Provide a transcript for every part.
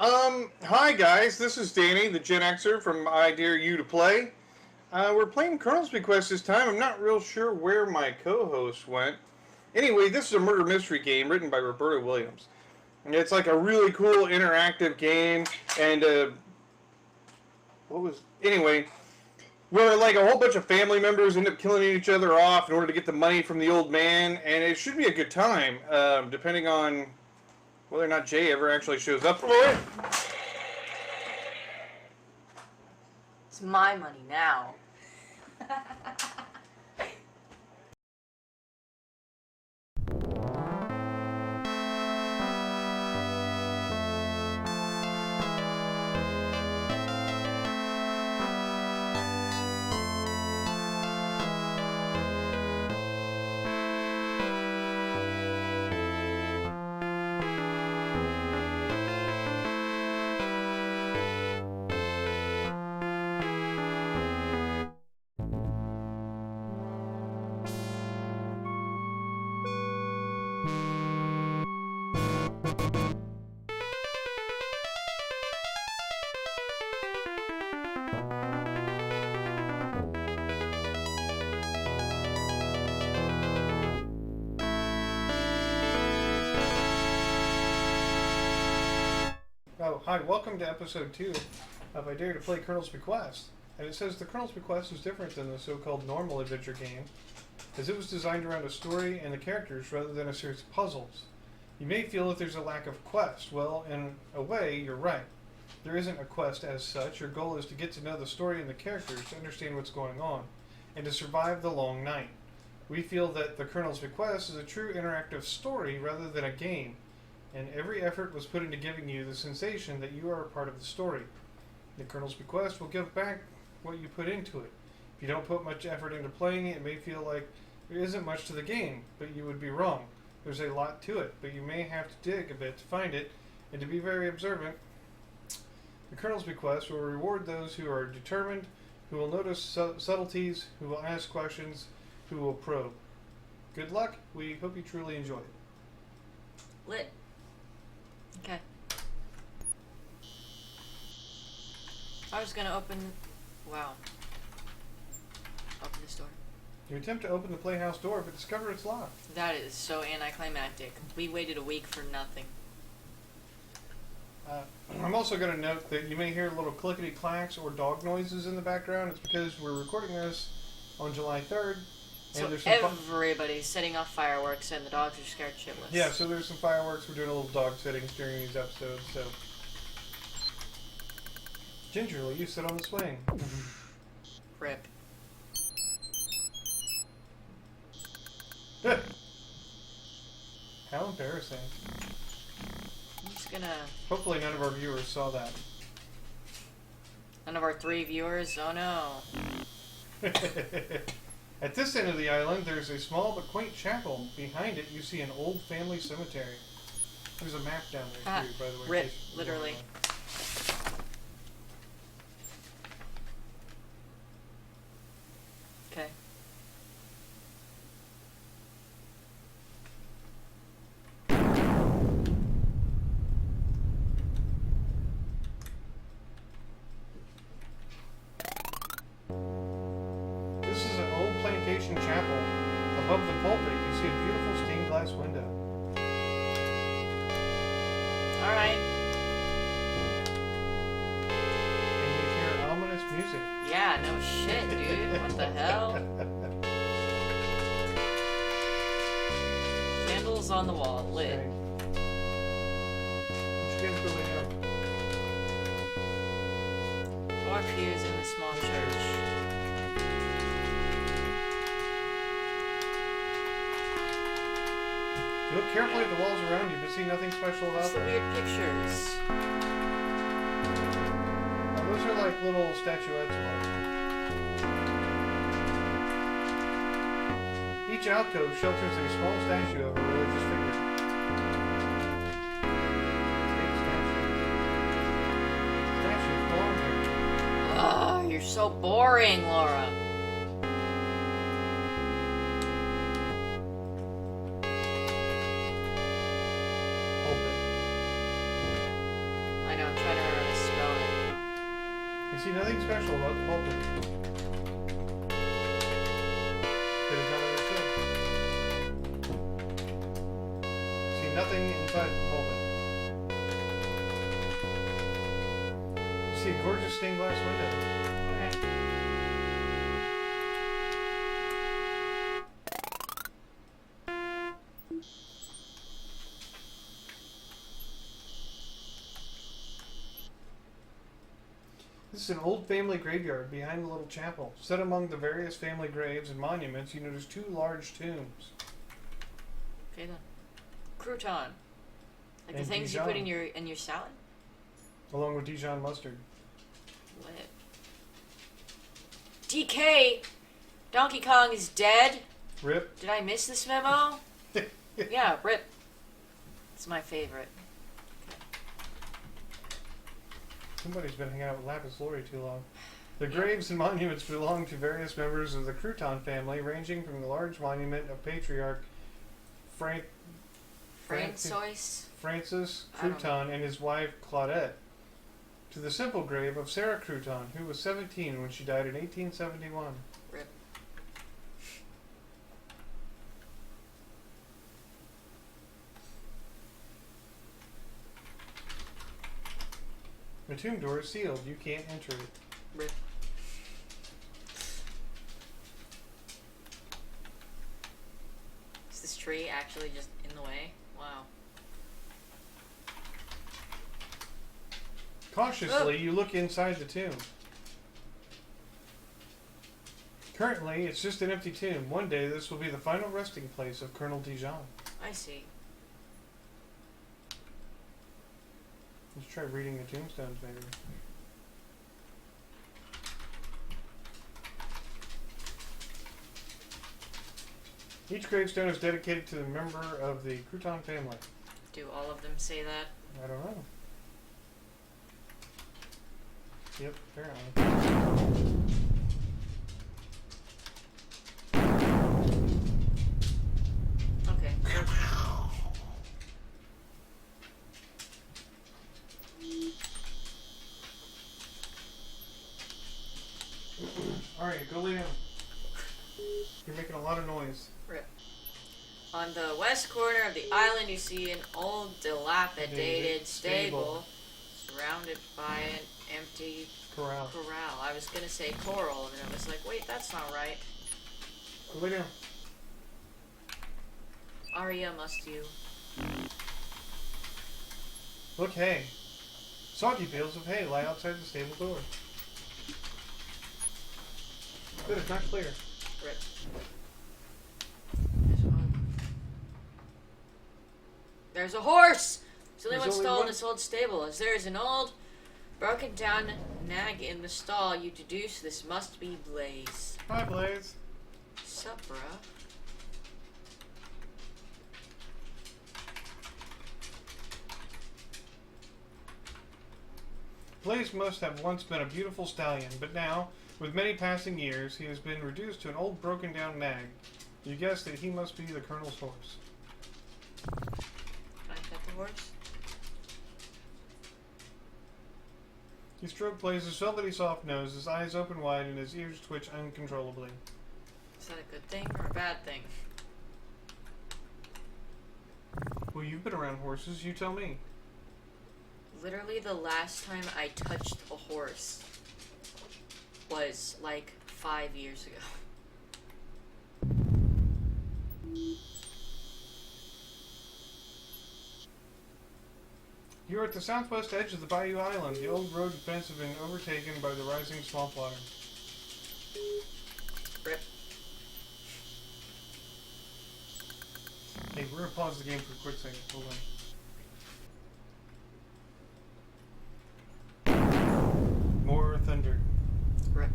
Hi guys, this is Danny, the Gen Xer from IDU2P. We're playing Colonel's Bequest this time. I'm not real sure where my co-host went. Anyway, this is a murder mystery game written by Roberta Williams. And it's like a really cool interactive game, and anyway, where like a whole bunch of family members end up killing each other off in order to get the money from the old man, and it should be a good time, depending on whether or not Jay ever actually shows up for it. It's my money now. Oh, hi, welcome to episode 2 of I Dare to Play Colonel's Bequest. And it says the Colonel's Bequest is different than the so-called normal adventure game, as it was designed around a story and the characters rather than a series of puzzles. You may feel that there's a lack of quest. Well, in a way, you're right. There isn't a quest as such. Your goal is to get to know the story and the characters, to understand what's going on, and to survive the long night. We feel that the Colonel's Bequest is a true interactive story rather than a game, and every effort was put into giving you the sensation that you are a part of the story. The Colonel's Bequest will give back what you put into it. If you don't put much effort into playing it, it may feel like there isn't much to the game, but you would be wrong. There's a lot to it, but you may have to dig a bit to find it, and to be very observant. The Colonel's Bequest will reward those who are determined, who will notice subtleties, who will ask questions, who will probe. Good luck. We hope you truly enjoy it. Lit. Okay. I was gonna open... Wow. Open this door. You attempt to open the playhouse door, but discover it's locked. That is so anticlimactic. We waited a week for nothing. I'm also going to note that you may hear little clickety-clacks or dog noises in the background. It's because we're recording this on July 3rd. So and everybody's setting off fireworks and the dogs are scared shitless. Yeah, so there's some fireworks. We're doing a little dog settings during these episodes, so... Gingerly, you sit on the swing. Rip. How embarrassing. I'm just gonna... Hopefully none of our viewers saw that. None of our 3 viewers? Oh no. At this end of the island, there's a small but quaint chapel. Behind it, you see an old family cemetery. There's a map down there, too, by the way. Rip, literally. Okay. This is an old plantation chapel. Above the pulpit, you see a beautiful stained glass window. Alright. And you hear ominous music. Yeah, no shit, dude. What the hell? Candles on the wall, lit. Okay. What you guys doing now? Walk pews in the small church. You look carefully at the walls around you, but see nothing special about What's the them. weird pictures? Now, those are like little statuettes of art. Each alcove shelters a small statue of a religious figure. Statue, go on here. Ugh, you're so boring, Laura. see nothing special about the pulpit. It is not understood. See nothing inside the pulpit. See a gorgeous stained glass window. Okay. This is an old family graveyard behind the little chapel. Set among the various family graves and monuments, you notice 2 large tombs. Okay then. Crouton. Like the And things Dijon. you put in your salad? Along with Dijon mustard. Lit. DK! Donkey Kong is dead? Rip. Did I miss this memo? Yeah, rip. It's my favorite. Somebody's been hanging out with Lapis Lazuli too long. The graves and monuments belong to various members of the Crouton family, ranging from the large monument of Patriarch Francois? Francis I don't Crouton and his wife Claudette, to the simple grave of Sarah Crouton, who was 17 when she died in 1871. Rip. The tomb door is sealed. You can't enter it. Rip. Is this tree actually just in the way? Wow. Cautiously, you look inside the tomb. Currently, it's just an empty tomb. One day, this will be the final resting place of Colonel Dijon. I see. Let's try reading the tombstones, maybe. Each gravestone is dedicated to a member of the Crouton family. Do all of them say that? I don't know. Yep, apparently. Okay. Alright, go lay down. You're making a lot of noise. Rip. On the west corner of the island, you see an old, dilapidated stable surrounded by an empty Corral. corral. I was gonna say coral, and I was like, wait, that's not right. Go lay down. Aria, must you? Look, hay. Soggy bales of hay lie outside the stable door. Good, it's not clear. Rip. There's a horse! There's only There's one only stall one? in this old stable. As there is an old, broken down nag in the stall, you deduce this must be Blaze. Hi, Blaze. Sup, bruh? Blaze must have once been a beautiful stallion, but now, with many passing years, he has been reduced to an old broken down nag. You guess that he must be the Colonel's horse. Can I pet the horse? You stroke Blaze's velvety soft nose, his eyes open wide, and his ears twitch uncontrollably. Is that a good thing or a bad thing? Well, you've been around horses, you tell me. Literally the last time I touched a horse was like 5 years ago. You are at the southwest edge of the Bayou Island. The old road and fence have been overtaken by the rising swamp water. Rip. Hey, we're gonna pause the game for a quick second. Hold on. More thunder. Rip.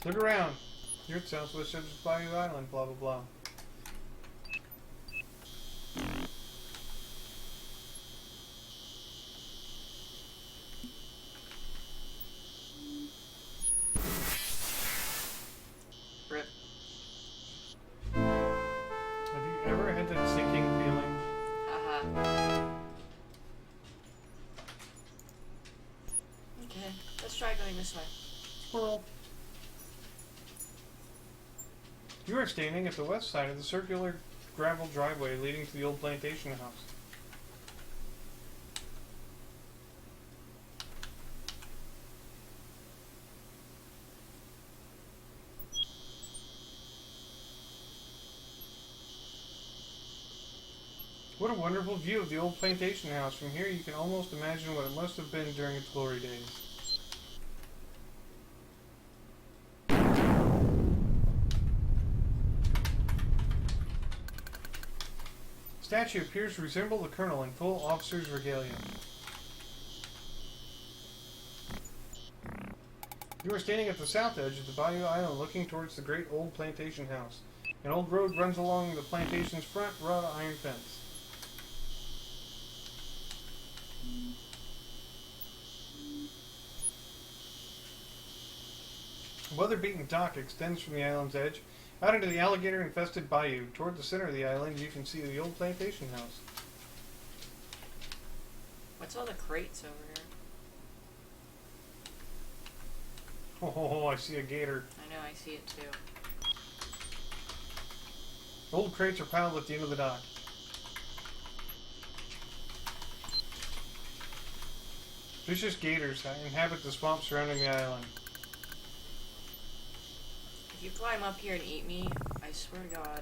Look around. You're at southwest edge of Bayou Island. Blah blah blah. Rip. Have you ever had that sinking feeling? Uh-huh. going this way. Squirrel. You are standing at the west side of the circular gravel driveway leading to the old plantation house. What a wonderful view of the old plantation house. From here you can almost imagine what it must have been during its glory days. Statue appears to resemble the colonel in full officer's regalia. You are standing at the south edge of the Bayou Island looking towards the great old plantation house. An old road runs along the plantation's front wrought iron fence. A weather-beaten dock extends from the island's edge out into the alligator-infested bayou. Toward the center of the island, you can see the old plantation house. What's all the crates over here? Oh, I see a gator. I know, I see it too. Old crates are piled at the end of the dock. Vicious gators inhabit the swamp surrounding the island. If you climb up here and eat me, I swear to God.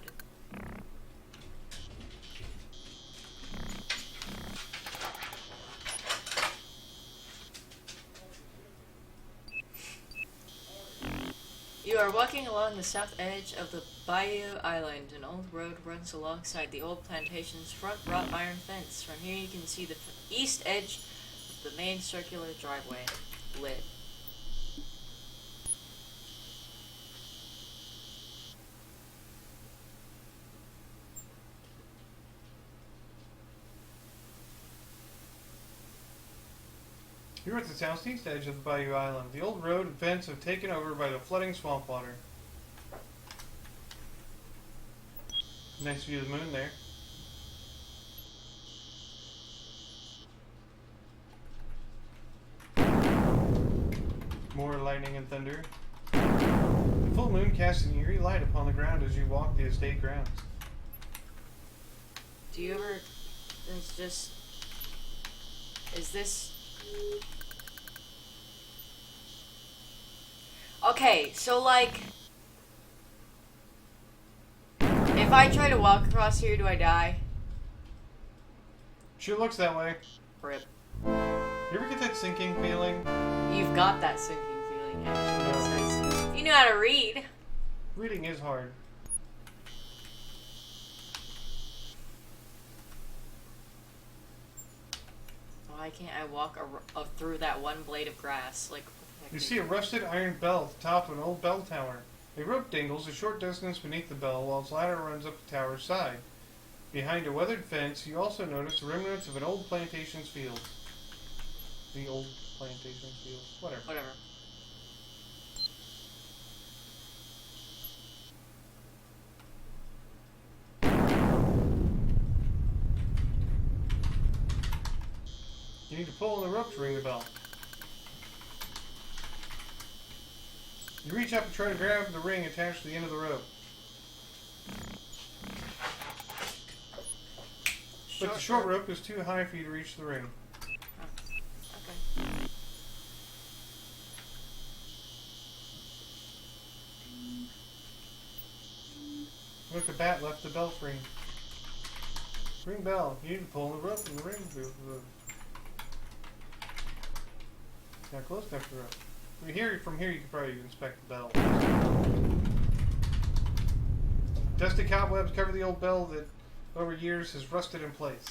You are walking along the south edge of the Bayou Island. An old road runs alongside the old plantation's front wrought iron fence. From here you can see the east edge of the main circular driveway. Lit. You're at the southeast edge of the Bayou Island. The old road and fence have taken over by the flooding swamp water. Nice view of the moon there. More lightning and thunder. The full moon casts an eerie light upon the ground as you walk the estate grounds. Do you ever... There's just... Is this... Okay, so like... If I try to walk across here, do I die? Sure looks that way. Rip. You ever get that sinking feeling? You've got that sinking feeling, actually. Yeah. It says, you know how to read. Reading is hard. Why can't I walk through that one blade of grass? Like, what the heck You is see a rusted iron bell at the top of an old bell tower. A rope dangles a short distance beneath the bell while its ladder runs up the tower's side. Behind a weathered fence, you also notice the remnants of an old plantation's field. The old plantation's field. Whatever. Whatever. You need to pull on the rope to ring the bell. You reach up and try to grab the ring attached to the end of the rope. But the short rope is too high for you to reach the ring. Okay. Look, the bat left the bell ring. Ring bell. You need to pull on the rope and the ring will move. Not close enough to the rope. From here you can probably inspect the bell. Dusty cobwebs cover the old bell that over years has rusted in place.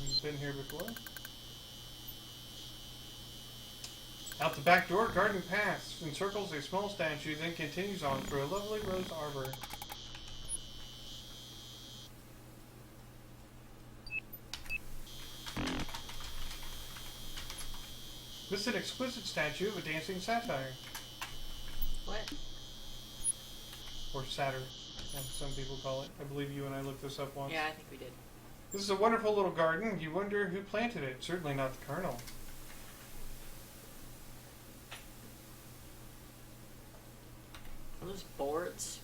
You've been here before? Out the back door, garden paths encircles a small statue, then continues on through a lovely rose arbor. This is an exquisite statue of a dancing satire. What? Or satyr, as some people call it. I believe you and I looked this up once. Yeah, I think we did. This is a wonderful little garden. You wonder who planted it. Certainly not the Colonel. Are those boards?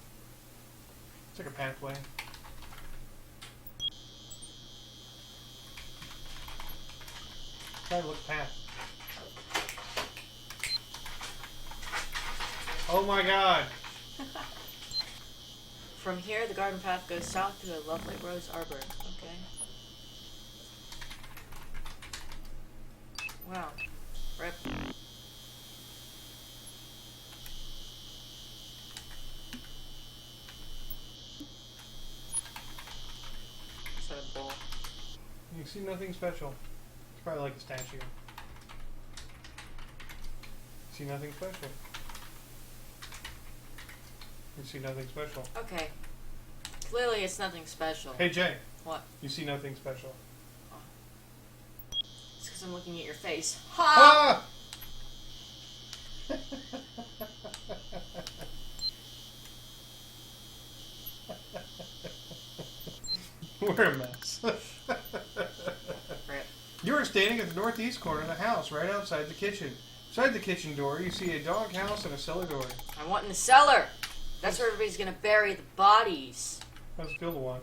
It's like a pathway. Try to look past. Oh my god! From here, the garden path goes south to a lovely rose arbor. Okay. Wow. Rip. Is that a bowl? You see nothing special. It's probably like a statue. See nothing special. You see nothing special. Okay. Clearly, it's nothing special. Hey Jay. What? You see nothing special. Oh. It's because I'm looking at your face. Ha! Ah! We're a mess. Rip. You are standing at the northeast corner of the house, right outside the kitchen. Beside the kitchen door, you see a dog house and a cellar door. I want in the cellar. That's where everybody's gonna bury the bodies. How's it feel to want?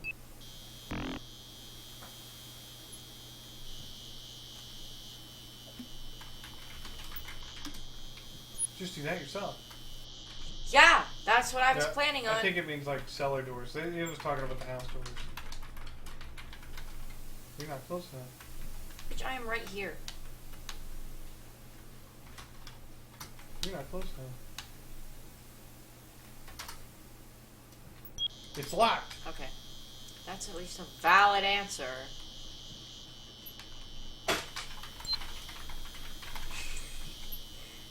Just do that yourself. Yeah, that's what I was Yeah, planning on. I think it means like cellar doors. It was talking about the house doors. You're not close enough. Bitch, I am right here. You're not close enough. It's locked. Okay. That's at least a valid answer.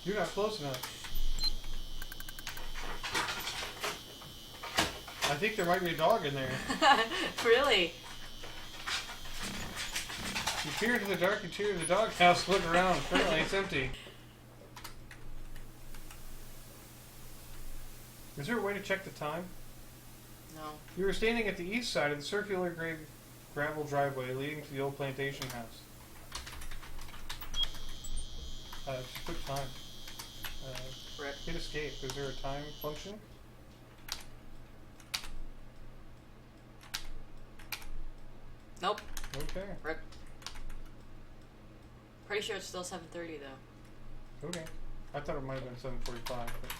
You're not close enough. I think there might be a dog in there. Really? You peer into the dark interior of the doghouse, look around. Apparently it's empty. Is there a way to check the time? No. You were standing at the east side of the circular gravel driveway leading to the old plantation house. Just put time. Rip. Hit escape. Is there a time function? Nope. Okay. Rip. Pretty sure it's still 7:30 though. Okay. I thought it might have been 7:45. But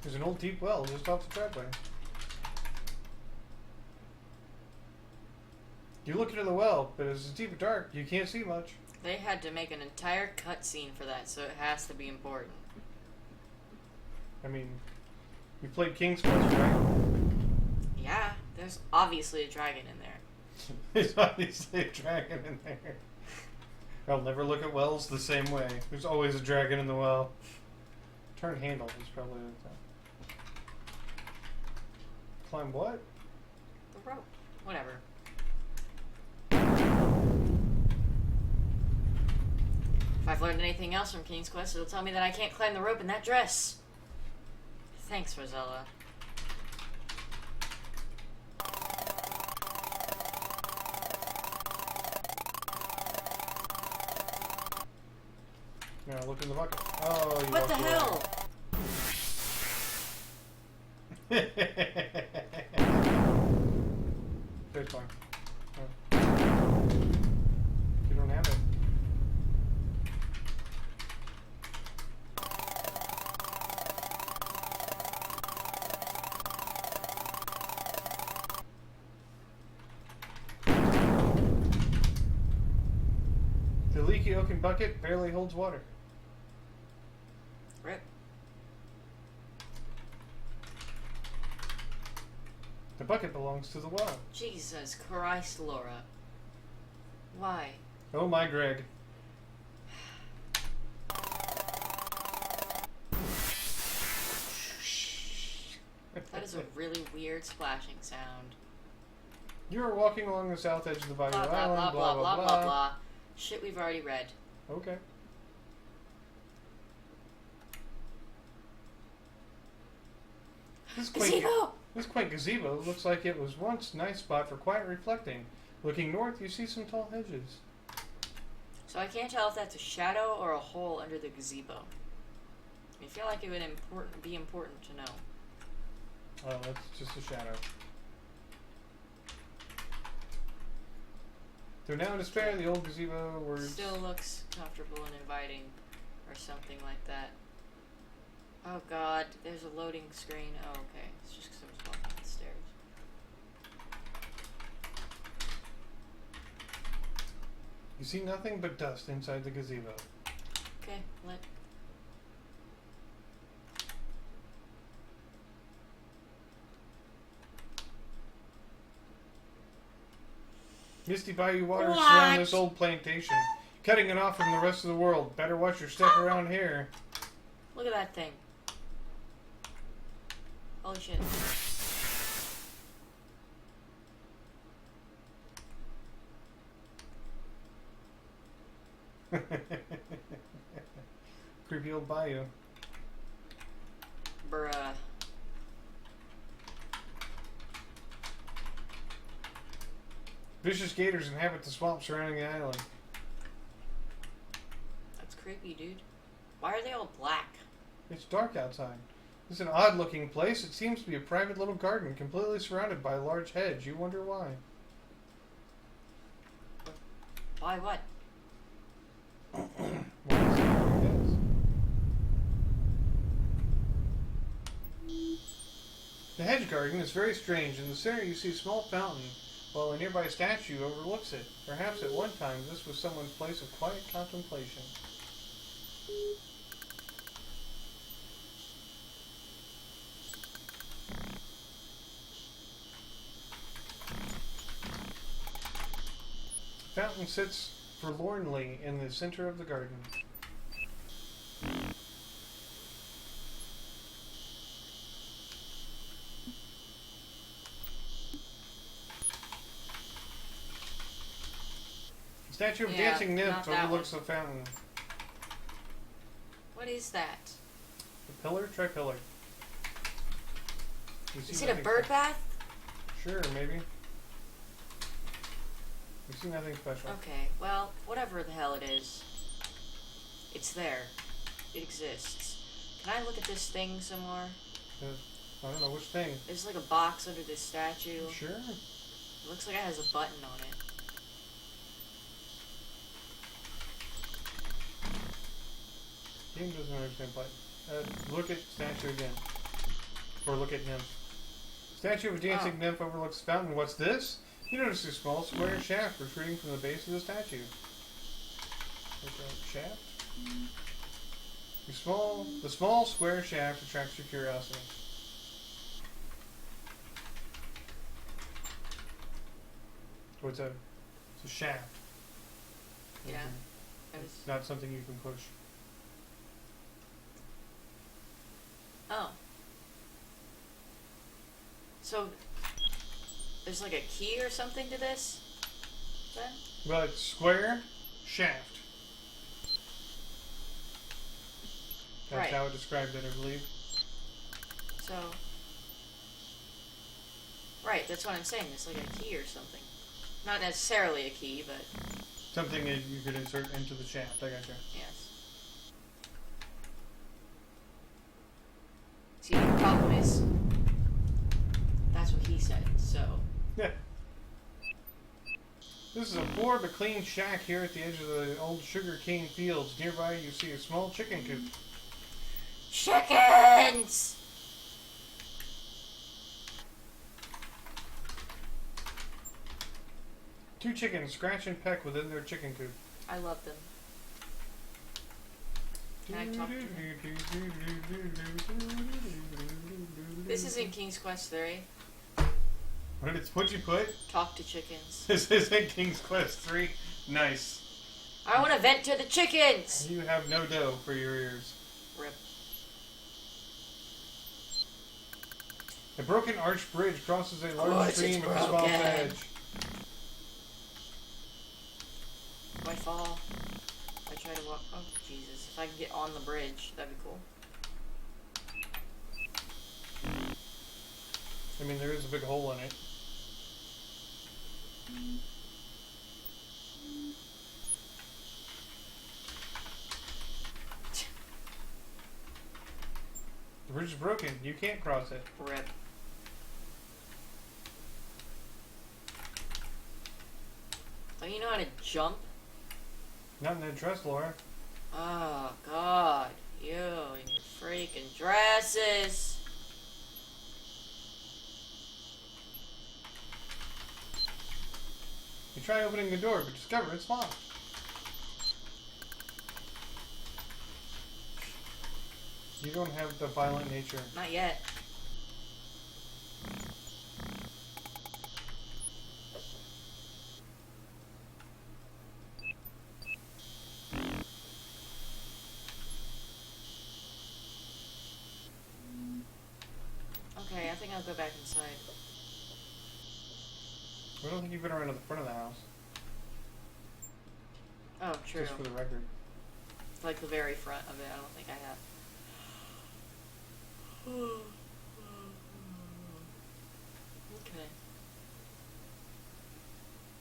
there's an old deep well just off the driveway. You look into the well, but it's deep and dark. You can't see much. They had to make an entire cutscene for that, so it has to be important. I mean, you played King's Quest, right? Yeah, there's obviously a dragon in there. There's obviously a dragon in there. I'll never look at wells the same way. There's always a dragon in the well. Turn handle is probably the thing. Climb what? The rope. Whatever. If I've learned anything else from King's Quest, it'll tell me that I can't climb the rope in that dress. Thanks, Rosella. Yeah, look in the bucket. Oh, you What the walked away. hell? Good one. Oh. You don't have it. The leaky oaken bucket barely holds water. Rip. The bucket belongs to the well. Jesus Christ, Laura. Why? Oh my Greg. That is a really weird splashing sound. You are walking along the south edge of the Bayou Blah blah Island, blah blah blah blah blah. Shit we've already read. Okay. Gazebo! This quaint gazebo looks like it was once a nice spot for quiet reflecting. Looking north, you see some tall hedges. So I can't tell if that's a shadow or a hole under the gazebo. I feel like it would be important to know. Oh, that's just a shadow. They're now in despair. The old gazebo words. Still looks comfortable and inviting, or something like that. Oh god, there's a loading screen. Oh, okay. It's just because I was walking up the stairs. You see nothing but dust inside the gazebo. Okay, let. Misty bayou waters What? surround this old plantation, cutting it off from the rest of the world. Better watch your step around here. Look at that thing. Holy shit. Creepy old bayou. Bruh. Vicious gators inhabit the swamp surrounding the island. That's creepy, dude. Why are they all black? It's dark outside. It's an odd-looking place. It seems to be a private little garden, completely surrounded by a large hedge. You wonder why. Why what? The hedge garden is very strange. In the center you see a small fountain, while a nearby statue overlooks it. Perhaps at one time this was someone's place of quiet contemplation. The fountain sits forlornly in the center of the garden. The statue of Yeah, dancing nymph not that overlooks the fountain. What is that? The pillar? Try pillar. You see Is it a nothing bird special. bath? Sure, maybe. You see nothing special. Okay, well, whatever the hell it is. It's there. It exists. Can I look at this thing some more? I don't know which thing. There's like a box under this statue. Sure. It looks like it has a button on it. Game doesn't understand play. Look at statue again. Or look at nymph. Statue of a dancing nymph overlooks the fountain. What's this? You notice a small square shaft protruding from the base of the statue. Like a shaft? The small square shaft attracts your curiosity. Oh, it's a shaft. Yeah. It's not something you can push. Oh. So, there's like a key or something to this? Then? Well, it's square shaft. That's Right. how it described it, I believe. So. Right, that's what I'm saying. It's like a key or something. Not necessarily a key, but. Something that you could insert into the shaft. I gotcha. Yes. See, the problem is. That's what he said, so. Yeah. This is a poor but clean shack here at the edge of the old sugar cane fields. Nearby, you see a small chicken coop. Chickens! Two chickens scratch and peck within their chicken coop. I love them. Can I talk to them? This is in King's Quest 3. What'd you put? Talk to chickens. This is in King's Quest 3. Nice. I want to vent to the chickens! You have no dough for your ears. Rip. A broken arched bridge crosses a large Course stream it's at the swamp's broken. edge. I fall? If I try to walk... Oh, Jesus. If I can get on the bridge, that'd be cool. I mean, there is a big hole in it. The bridge is broken. You can't cross it. Rip. Don't you know how to jump? Not in that dress, Laura. Oh, God. You and your freaking dresses. You try opening the door, but discover it's locked. You don't have the violent nature. Not yet. Okay, I think I'll go back inside. I don't think you've been around to the front of the house. Oh, true. Just for the record. Like the very front of it, I don't think I have. Okay.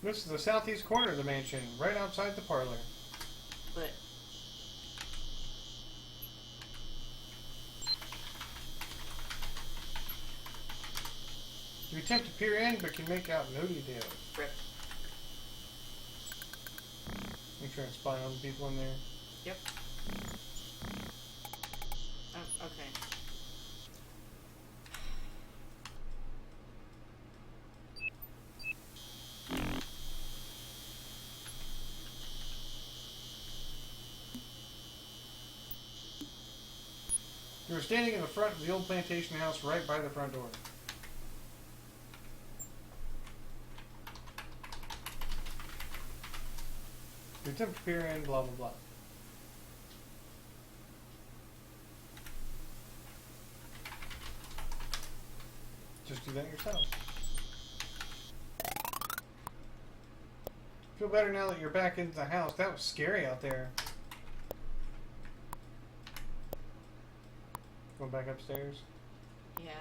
This is the southeast corner of the mansion, right outside the parlor. But You attempt to peer in, but can make out no details. rip. Make sure and spy on the people in there. Yep. Oh, okay. You're standing in the front of the old plantation house right by the front door. You attempt to peer in, blah blah blah. Just do that yourself. Feel better now that you're back into the house. That was scary out there. Going back upstairs. Yeah.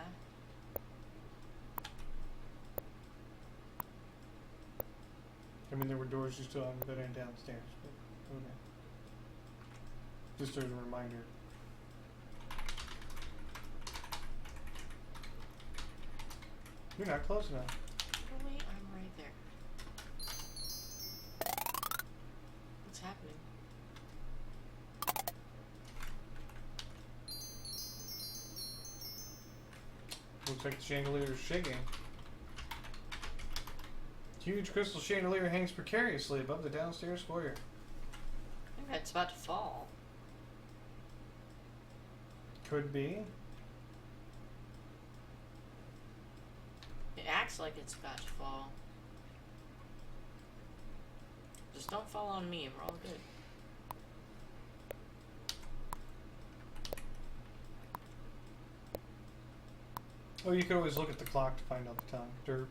I mean, there were doors you still haven't been in downstairs. But okay. Just as a reminder. You're not close enough. Oh wait, I'm right there. What's happening? Looks like the chandelier is shaking. Huge crystal chandelier hangs precariously above the downstairs foyer. I think that's about to fall. Could be. It acts like it's about to fall. Just don't fall on me, we're all good. Oh, you could always look at the clock to find out the time. Dirt.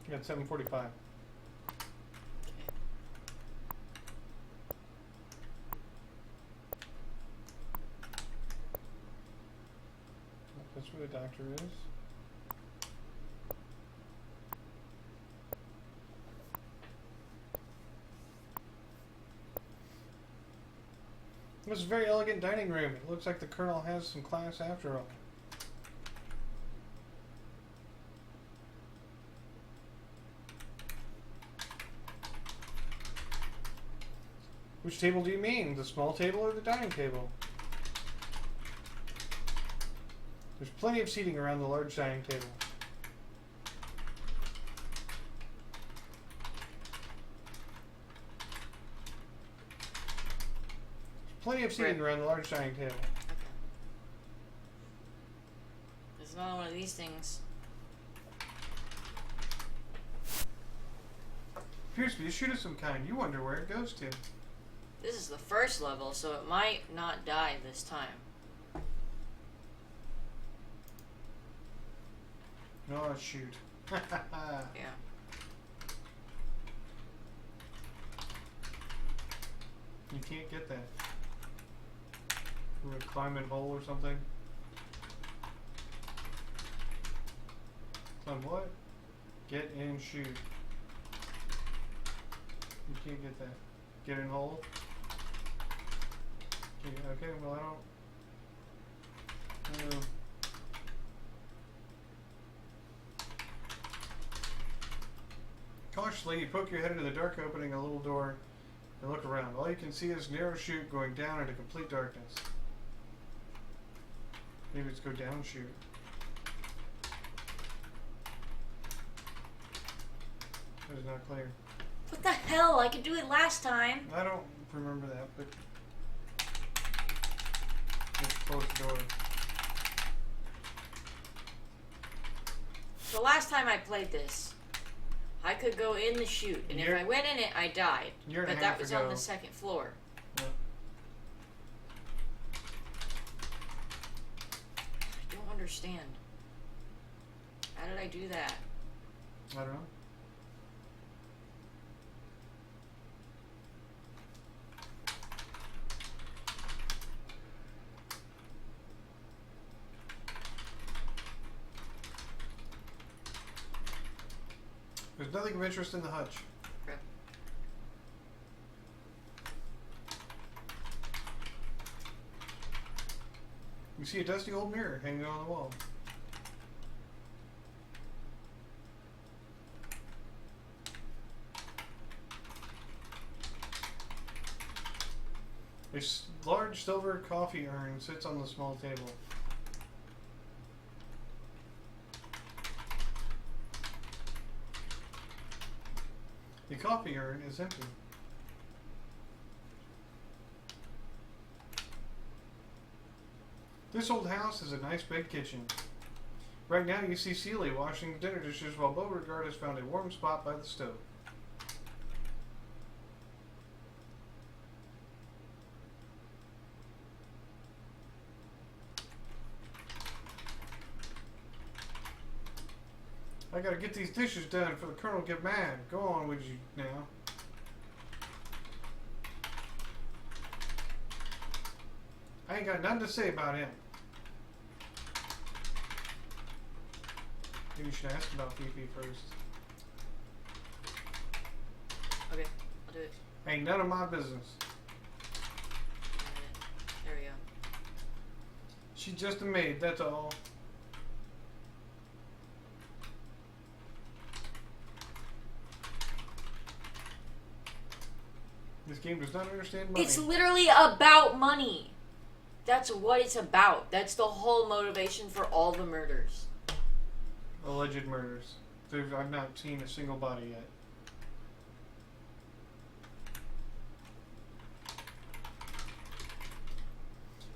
You got 7:45. That's where the doctor is. This is a very elegant dining room. It looks like the Colonel has some class after all. Which table do you mean? The small table or the dining table? There's plenty of seating around the large dining table. Plenty of seating around the large dining table. Okay. There's another one of these things. Appears to be a chute of some kind. You wonder where it goes to. This is the first level, so it might not die this time. Oh, shoot. Yeah. You can't get that. We're gonna climb in hole or something. Climb what? Get in, shoot. You can't get that. Get in hole. Okay, well I don't. Cautiously, you poke your head into the dark opening, a little door, and look around. All you can see is a narrow chute going down into complete darkness. Maybe it's go down chute. That is not clear. What the hell? I could do it last time. I don't remember that, but let's close the door. The last time I played this, I could go in the chute, and if I went in it, I died. But that was on the second floor. Yeah. I don't understand. How did I do that? I don't know. There's nothing of interest in the hutch. Okay. You see a dusty old mirror hanging on the wall. A large silver coffee urn sits on the small table. The coffee urn is empty. This old house is a nice big kitchen. Right now you see Celia washing the dinner dishes while Beauregard has found a warm spot by the stove. I gotta get these dishes done before the Colonel get mad. Go on with you now. I ain't got nothing to say about him. Maybe you should ask about PP first. Okay, I'll do it. Ain't none of my business. There we go. She's just a maid, that's all. This game does not understand money. It's literally about money. That's what it's about. That's the whole motivation for all the murders. Alleged murders. I've not seen a single body yet.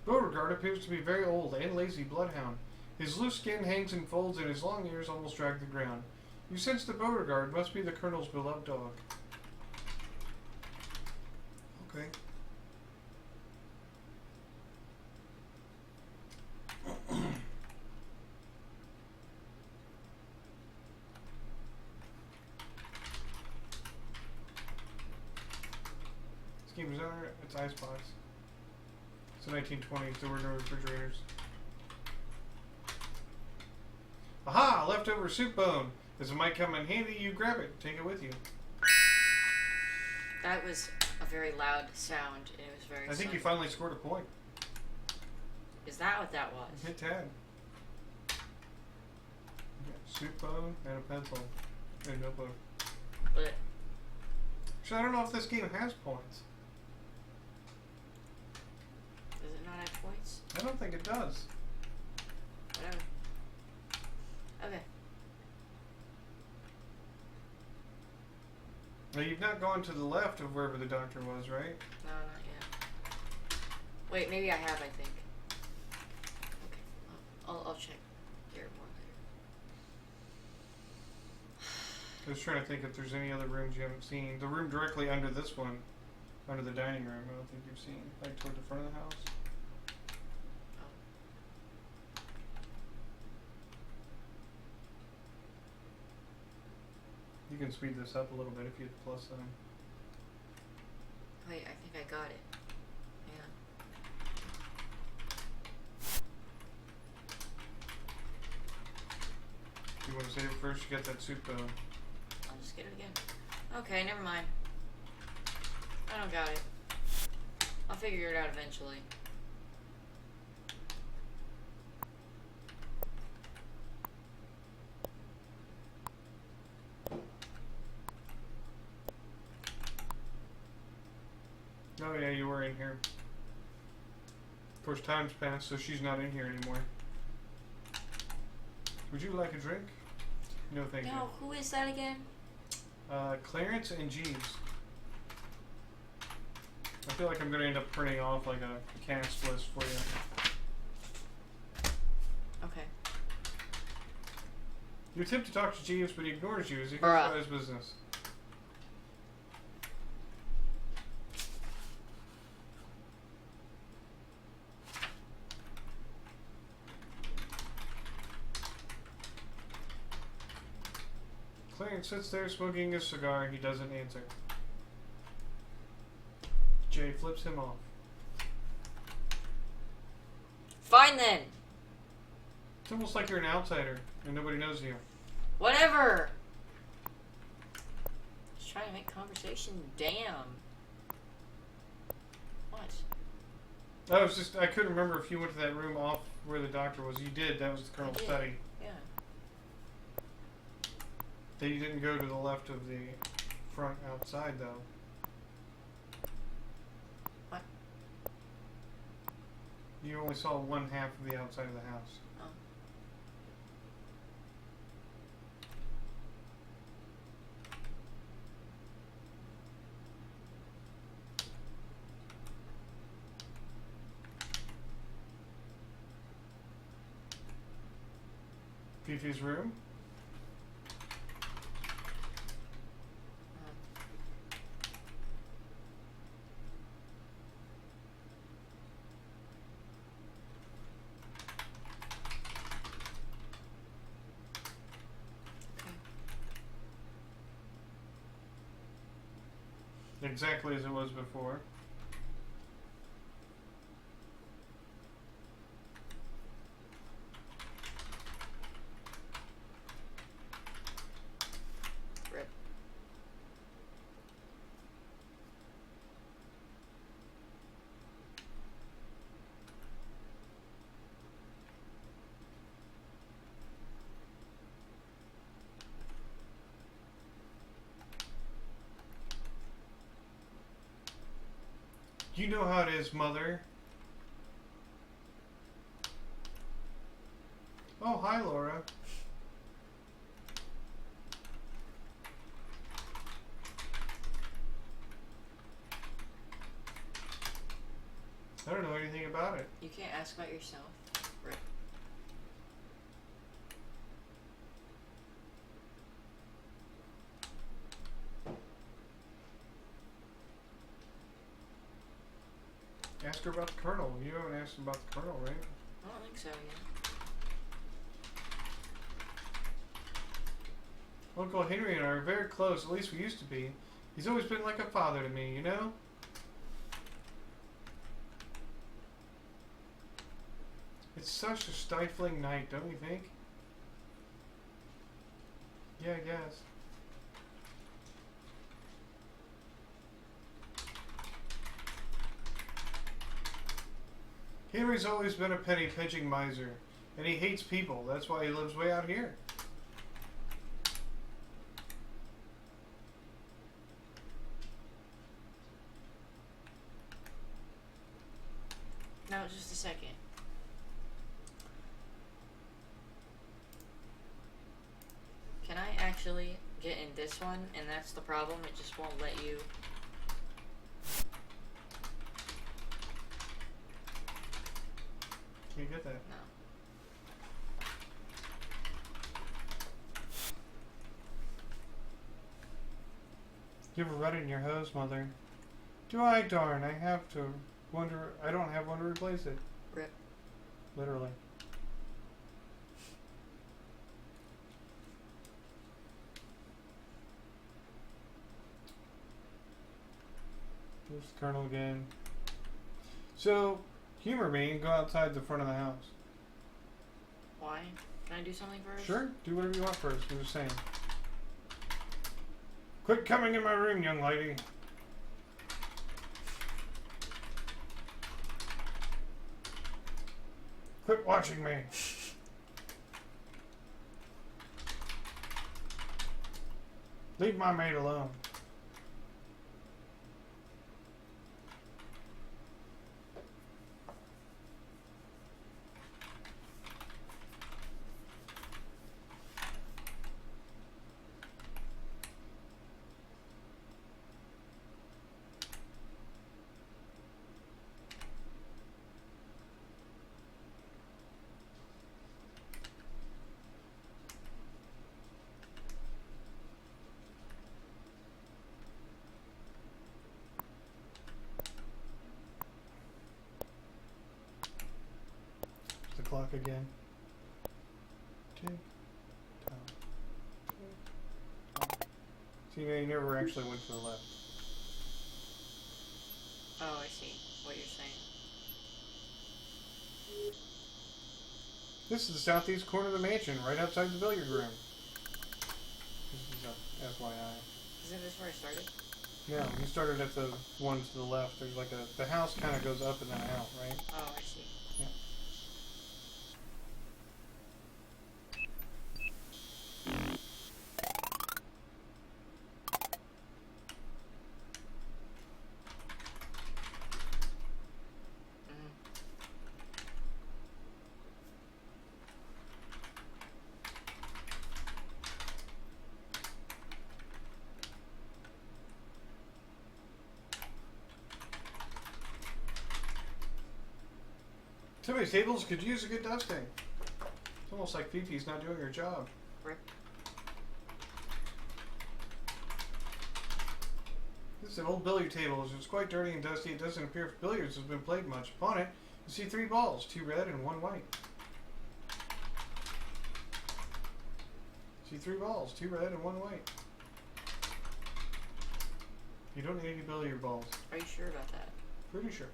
Beauregard appears to be very old and lazy bloodhound. His loose skin hangs in folds and his long ears almost drag the ground. You sense that Beauregard must be the Colonel's beloved dog. Okay. This game is under its icebox. It's the 1920s, there were no refrigerators. Aha! Leftover soup bone. As it might come in handy, you grab it. Take it with you. That was a very loud sound, and it was very I think sunny. you finally scored a point. Is that what that was? Hit tab. Soup bone and a pencil. And a notebook. But So I don't know if this game has points. does it not have points? I don't think it does. Whatever. Okay. Now you've not gone to the left of wherever the doctor was, right? No, not yet. Wait, maybe I have, I think. Okay. I'll check here more later. I was trying to think if there's any other rooms you haven't seen. The room directly under this one Under the dining room, I don't think you've seen. Like toward the front of the house. You can speed this up a little bit if you hit the plus sign. Wait, I think I got it. Yeah. You want to save it first? You get that soup though. I'll just get it again. Okay, never mind. I don't got it. I'll figure it out eventually. Oh yeah, you were in here. Of course, time's passed, so she's not in here anymore. Would you like a drink? No, thank you. No, who is that again? Clarence and Jeeves. I feel like I'm going to end up printing off like a cast list for you. Okay. You attempt to talk to Jeeves, but he ignores you as he goes about his business. Clarence sits there smoking a cigar. He doesn't answer. Jay flips him off. Fine then. It's almost like you're an outsider and nobody knows you. Whatever. Just trying to make conversation. Damn. What? I couldn't remember if you went to that room off where the doctor was. You did. That was the Colonel's study. Yeah. That you didn't go to the left of the front outside though. What? You only saw one half of the outside of the house. Oh. Fifi's room. Exactly as it was before. Rip. You know how it is, Mother. Oh, hi, Laura. I don't know anything about it. You can't ask about yourself. Rip. Ask her about the Colonel. You haven't asked about the Colonel, right? I don't think so yet. Uncle Henry and I are very close. At least we used to be. He's always been like a father to me, you know? It's such a stifling night, don't you think? Yeah, I guess. Henry's always been a penny pinching miser, and he hates people. That's why he lives way out here. No, just a second. Can I actually get in this one? And that's the problem, it just won't let you. Can't get that. No. You ever run in your hose, Mother? Do I? Darn, I have to wonder. I don't have one to replace it. Rip. Literally. There's the Colonel again. So, humor me and go outside the front of the house. Why? Can I do something first? Sure, do whatever you want first. I'm just saying. Quit coming in my room, young lady. Quit watching me. Leave my maid alone. The clock again. Tick tock. Tick tock. See, they never actually went to the left. Oh, I see what you're saying. This is the southeast corner of the mansion, right outside the billiard room. This is a FYI. Isn't this where I started? Yeah, we started at the one to the left. There's like the house kind of goes up and then out, right? Oh, I see. Yeah. Some of these tables could use a good dusting. It's almost like Fifi's not doing her job. Rip. This is an old billiard table. It's quite dirty and dusty. It doesn't appear if billiards has been played much. Upon it, you see 3 balls, 2 red and 1 white. See 3 balls, 2 red and 1 white. You don't need any billiard balls. Are you sure about that? Pretty sure.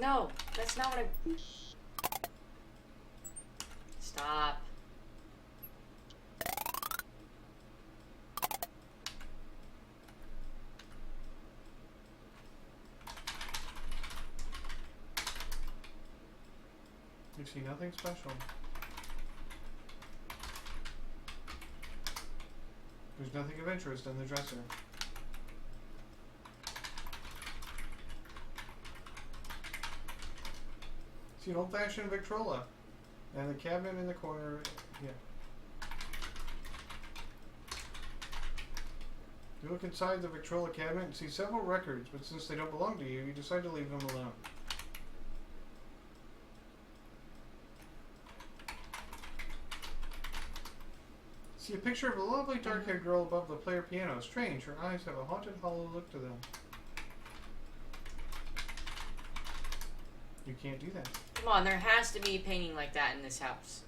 No, that's not what I... Stop. You see nothing special. There's nothing of interest in the dresser. See an old-fashioned Victrola. And the cabinet in the corner, yeah. You look inside the Victrola cabinet and see several records, but since they don't belong to you, you decide to leave them alone. See a picture of a lovely dark-haired girl above the player piano. Strange, her eyes have a haunted, hollow look to them. You can't do that. Come on, there has to be a painting like that in this house.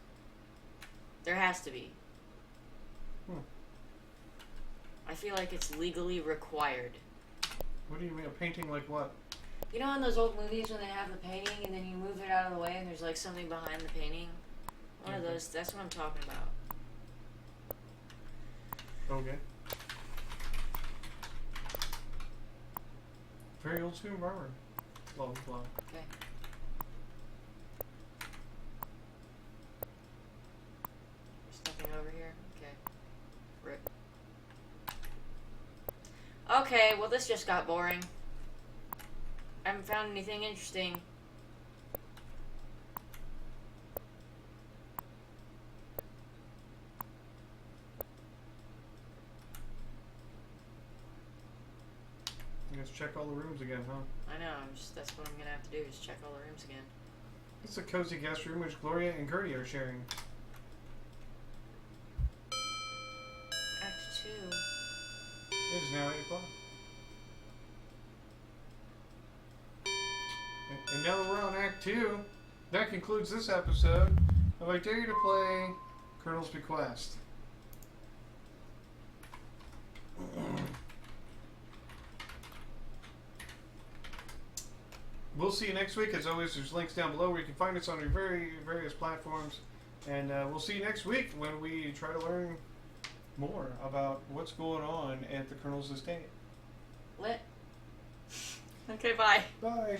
There has to be. I feel like it's legally required. What do you mean, a painting like what? You know in those old movies when they have the painting and then you move it out of the way and there's like something behind the painting? One of those, that's what I'm talking about. Okay. Very old school barber. Blah, blah, blah. Okay. There's nothing over here? Okay. Rip. Okay, well this just got boring. I haven't found anything interesting. You guys check all the rooms again, huh? I know, that's what I'm gonna have to do is check all the rooms again. It's a cozy guest room which Gloria and Gertie are sharing. It is now 8 o'clock. And now that we're on Act 2, that concludes this episode of I Dare You to Play Colonel's Bequest. We'll see you next week. As always, there's links down below where you can find us on your various platforms. And we'll see you next week when we try to learn more about what's going on at the Colonel's estate. Lit. Okay, bye. Bye.